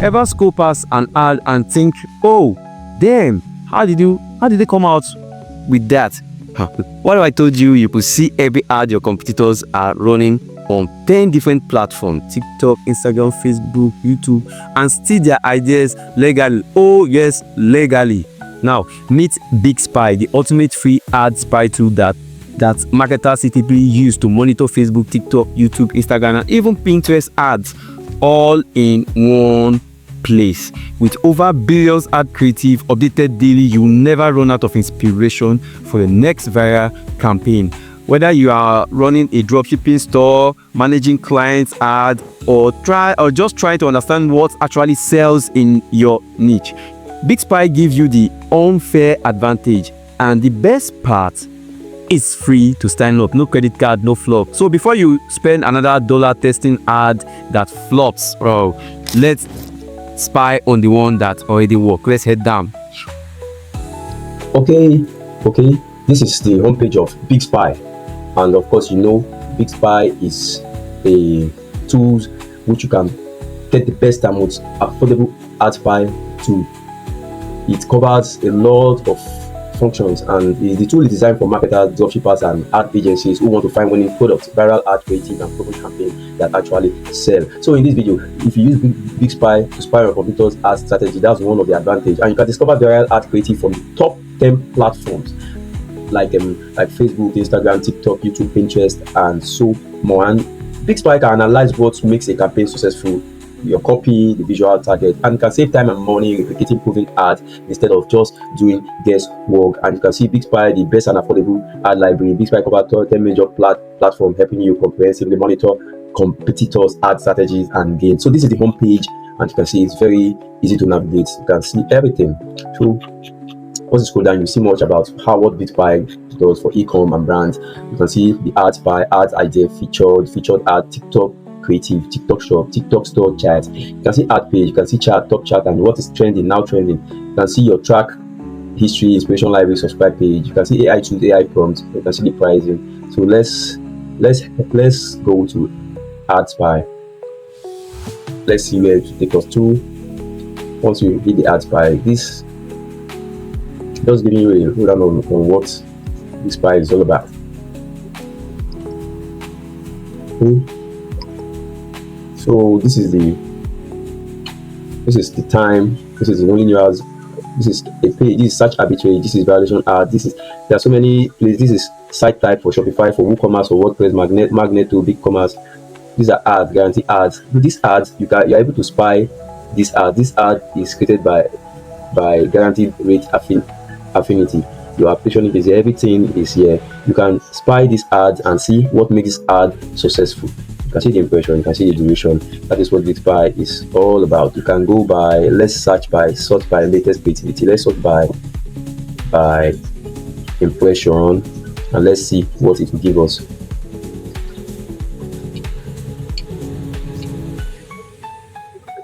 Ever scope past an ad and think, oh damn, how did they come out with that? What if I told you you could see every ad your competitors are running on 10 different platforms: TikTok, Instagram, Facebook, YouTube, and steal their ideas legally? Oh yes, legally. Now meet BigSpy, the ultimate free ad spy tool that marketers typically use to monitor Facebook, TikTok, YouTube, Instagram, and even Pinterest ads, all in one place. With over billions ad creative updated daily, you'll never run out of inspiration for the next viral campaign. Whether you are running a dropshipping store, managing clients' ads, or just trying to understand what actually sells in your niche, BigSpy gives you the unfair advantage. And the best part, it's free to sign up. No credit card, no flop. So before you spend another dollar testing ad that flops, let's spy on the one that already works. Let's head down. Okay, this is the homepage of BigSpy, and of course, you know, BigSpy is a tool which you can get the best and most affordable ad spy tool. It covers a lot of functions, and the tool is designed for marketers, dropshippers, and ad agencies who want to find winning products, viral ad creative, and promotion campaigns that actually sell. So in this video, if you use BigSpy to spy on competitors' ad strategy, that's one of the advantages, and you can discover viral ad creative from the top 10 platforms like Facebook, Instagram, TikTok, YouTube, Pinterest, and so more. And BigSpy can analyze what makes a campaign successful, your copy, the visual target, and you can save time and money replicating proven ads instead of just doing guesswork. And you can see BigSpy, the best and affordable ad library. BigSpy covers 10 major platforms, helping you comprehensively monitor competitors' ad strategies and gains. So this is the home page, and you can see it's very easy to navigate. You can see everything. So once you scroll down, you see much about what BigSpy does for e-com and brands. You can see the ad spy, ad idea, featured ad, TikTok creative, TikTok shop, TikTok store chat. You can see ad page, you can see chart, top chart, and what is trending, now trending. You can see your track history, inspiration library, subscribe page. You can see AI tools, AI prompts. You can see the pricing. So let's go to ad spy. Let's see where it takes us to. Once you hit the ad spy, this just giving you a rundown on what BigSpy is all about. So this is the time. This is the only new ads. This is a page. This is search arbitrage. This is violation ad. There are so many places. This is site type for Shopify, for WooCommerce, for WordPress, Magneto, BigCommerce. These are ads, guaranteed ads. With these ads, you're able to spy this ad. This ad is created by guaranteed rate affinity. Your application is here, everything is here. You can spy this ad and see what makes this ad successful. You can see the impression, you can see the duration. That is what BigSpy is all about. You can go by, let's sort by latest creativity. Let's sort by impression, and let's see what it will give us.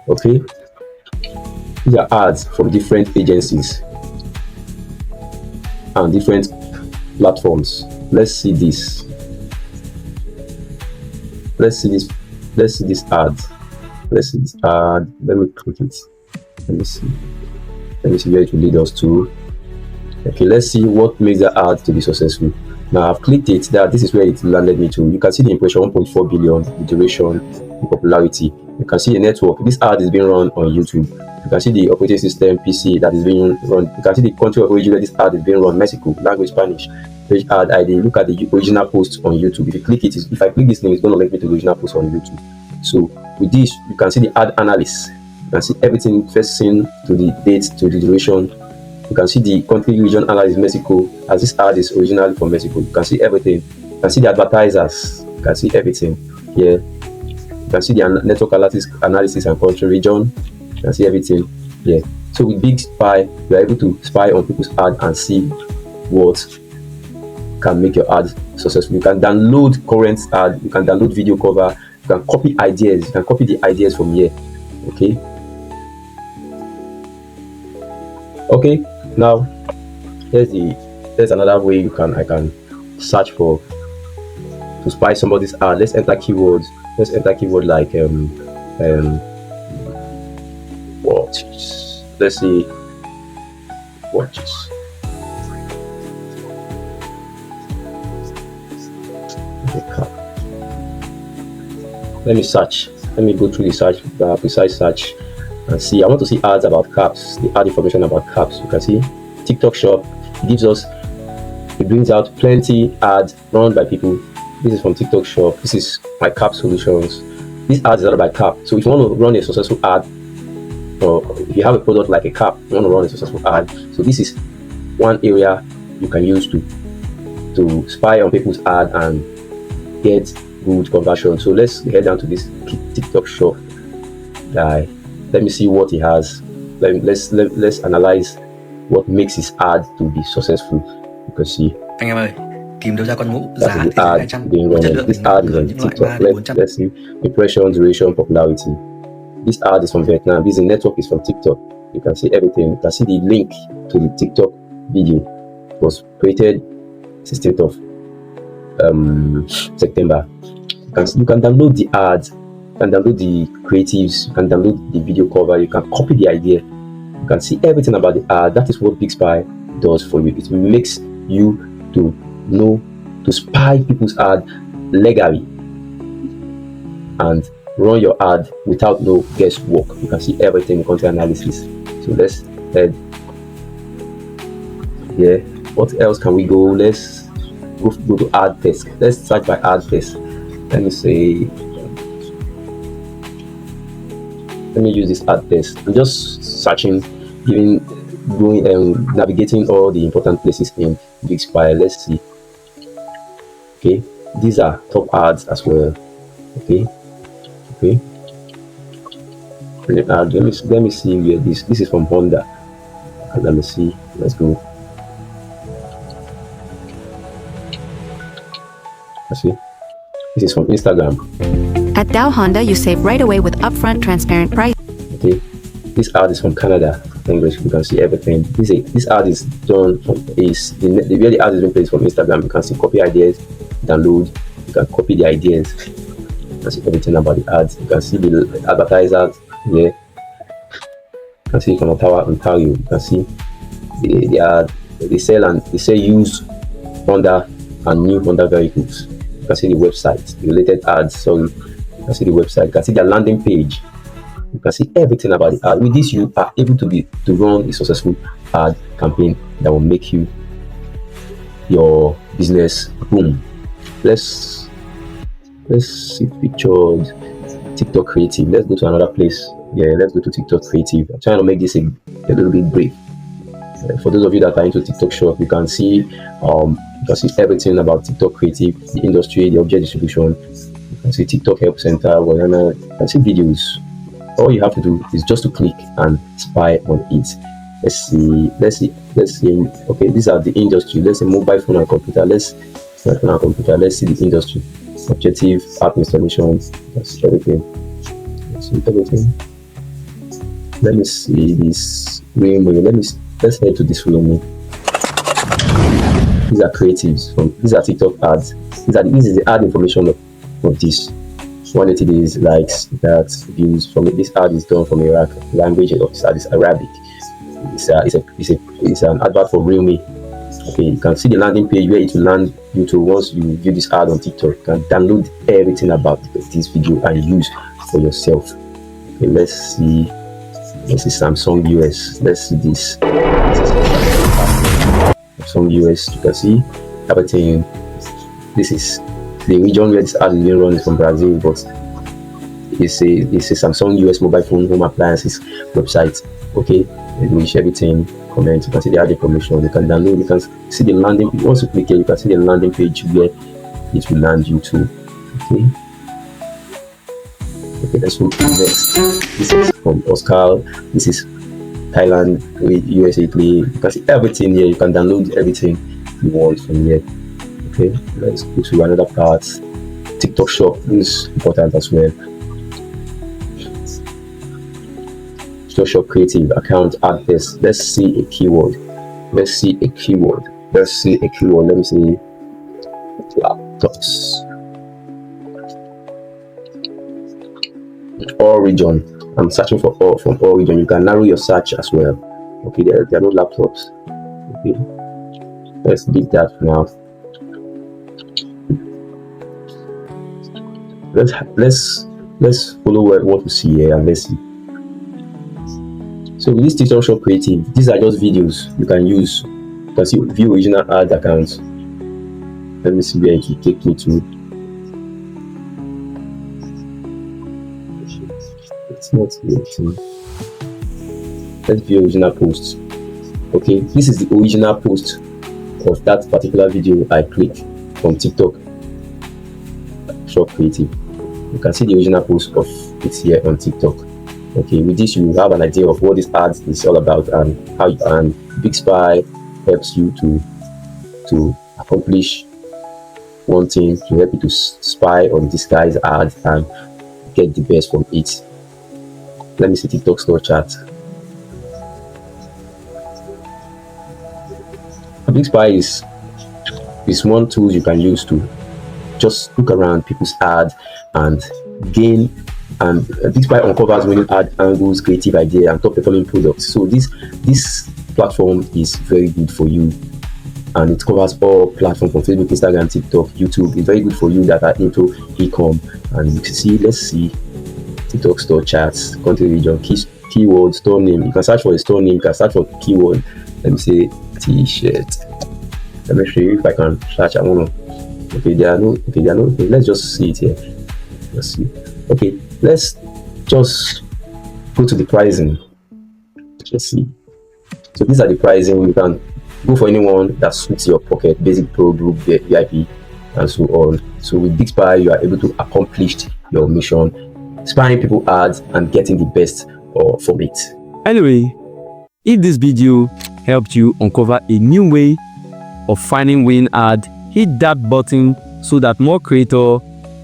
Okay, these are ads from different agencies and different platforms. Let's see this. Let's see this ad. Let's see this ad. Let me click it. Let me see where it will lead us to. Okay, let's see what makes the ad to be successful. Now I've clicked it. This is where it landed me to. You can see the impression, 1.4 billion, the duration, the popularity. You can see the network. This ad is being run on YouTube. You can see the operating system, PC, that is being run. You can see the country of origin where this ad is being run, Mexico, language Spanish, page ad ID. Look at the original post on YouTube. If you click it, if I click this name, it's going to link me to the original post on YouTube. So with this, you can see the ad analysis. You can see everything, first seen to the date, to the duration. You can see the country region analysis, Mexico, as this ad is originally from Mexico. You can see everything. You can see the advertisers. You can see everything here. You can see the network analysis and country region. You can see everything here. So with BigSpy, you are able to spy on people's ad and see what can make your ad successful. You can download current ad. You can download video cover. You can copy ideas. You can copy the ideas from here. Okay. Now there's another way I can search for to spy somebody's ad. Let's enter keywords. Let's enter keyword like watches. Let's see watches. Let me search. Let me go through the search, precise search, and see. I want to see ads about caps. The ad information about caps. You can see TikTok Shop. It gives us. It brings out plenty ads run by people. This is from TikTok Shop. This is my cap solutions. This ad is all about cap. So if you want to run a successful ad, or if you have a product like a cap, you want to run a successful ad. So this is one area you can use to spy on people's ad and get good conversion. So let's head down to this TikTok Shop guy. Let me see what he has. Let's analyze what makes his ad to be successful. You can see. Anh em ơi, tìm đâu ra con mũ That's giá the thì ad 200, being chất run. lượng This thì ad is cỡ on những loại TikTok. 3 đến 400. Let's see impression, duration, popularity. This ad is from Vietnam. This network is from TikTok. You can see everything. You can see the link to the TikTok video. It was created 16th of September. You can download the ads, you can download the creatives, you can download the video cover, you can copy the idea, you can see everything about the ad. That is what BigSpy does for you. It makes you to know, to spy people's ad legally and run your ad without no guesswork. You can see everything in content analysis. So let's head here. What else can we go? Let's go to ad test. Let's search by ad test. Let me say, let me use this ad test. I'm just searching, navigating all the important places in BigSpy. Let's see. Okay, these are top ads as well. Okay. Let me see where this is from Honda. Let me see. Let's go. Let's see. This is from Instagram. At Dow Honda, you save right away with upfront, transparent price. Okay, this ad is from Canada. English. You can see everything. This ad is done from where the ad is being placed from Instagram. You can see copy ideas, download. You can copy the ideas. You can see everything about the ads. You can see the advertisers here. You can see from Ontario. You can see the ad. They sell used Honda and new Honda vehicles. You can see the website, the related ads. So you can see the website. You can see their landing page. You can see everything about the ad. With this, you are able to run a successful ad campaign that will make your business boom. Let's see featured TikTok creative. Let's go to another place. Yeah, let's go to TikTok creative. I'm trying to make this a little bit brief. For those of you that are into TikTok Shop, you can see everything about TikTok creative, the industry, the object distribution. You can see TikTok help center, whatever. You can see videos. All you have to do is just to click and spy on it. Let's see. Okay, these are the industry. Let's say mobile phone and computer. Let's see the industry. Objective, app installation. That's everything. Let me see this Realme. Let's head to this Realme. These are creatives. These are TikTok ads. This is the ad information of this. 180 days likes, that views from it. This ad is done from Iraq. Language of this ad is Arabic. It's an advert for Realme. Okay, you can see the landing page where it will land you to once you view this ad on TikTok. You can download everything about this video and use for yourself. Okay, let's see Samsung US. Let's see this. Samsung US. You can see everything. This is the region where this ad is being run is from Brazil, but it's a Samsung US mobile phone home appliances website. Okay, we share everything. Comment. You can see the ad information. You can download. You can see the landing page. Once you click here, you can see the landing page where it will land you to. Okay. Okay, let's move to next. This is from Oscar. This is Thailand with USA Play. You can see everything here. You can download everything you want from here. Okay, let's go to another part. TikTok Shop is important as well. TikTok Shop creative account ad test. Let's see a keyword. Let me see laptops. All region. I'm searching for all from all region. You can narrow your search as well. Okay, there are no laptops. Okay, let's leave that for now. Let's follow what we see here and let's see. So with this TikTok Shop Creative, these are just videos you can use. You can see view original ad accounts. Let me see where it will take me to. It's not waiting. Let's view original posts. Okay, this is the original post of that particular video I clicked from TikTok Shop Creative. You can see the original post of it here on TikTok. Okay, with this you have an idea of what this ad is all about and how and BigSpy helps you to accomplish one thing, to help you to spy on this guy's ad and get the best from it. Let me see TikTok store chart. BigSpy is one tool you can use to just look around people's ads and gain. And BigSpy uncovers winning ad angles, creative idea, and top performing products. So this platform is very good for you, and it covers all platforms from Facebook, Instagram, TikTok, YouTube. It's very good for you that are into e-com. And you can see, let's see TikTok store charts, country, region, keyword, store name. You can search for a store name. You can search for keyword. Let me say t-shirt. Let me show you if I can search. I want to. Okay, there are no. Okay, let's just see it here. Let's see. Okay, let's just go to the pricing. Let's see. So these are the pricing. You can go for anyone that suits your pocket, basic, pro, group, VIP, and so on. So with BigSpy, you are able to accomplish your mission, spying people ads and getting the best from it. Anyway, if this video helped you uncover a new way of finding winning ad, hit that button so that more creators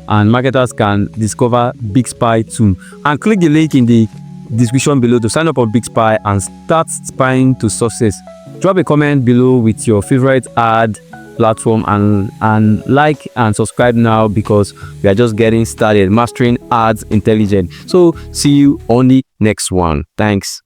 and marketers can discover BigSpy too. And click the link in the description below to sign up on BigSpy and start spying to success. Drop a comment below with your favorite ad platform and like and subscribe now, because we are just getting started mastering ads intelligence. So see you on the next one. Thanks.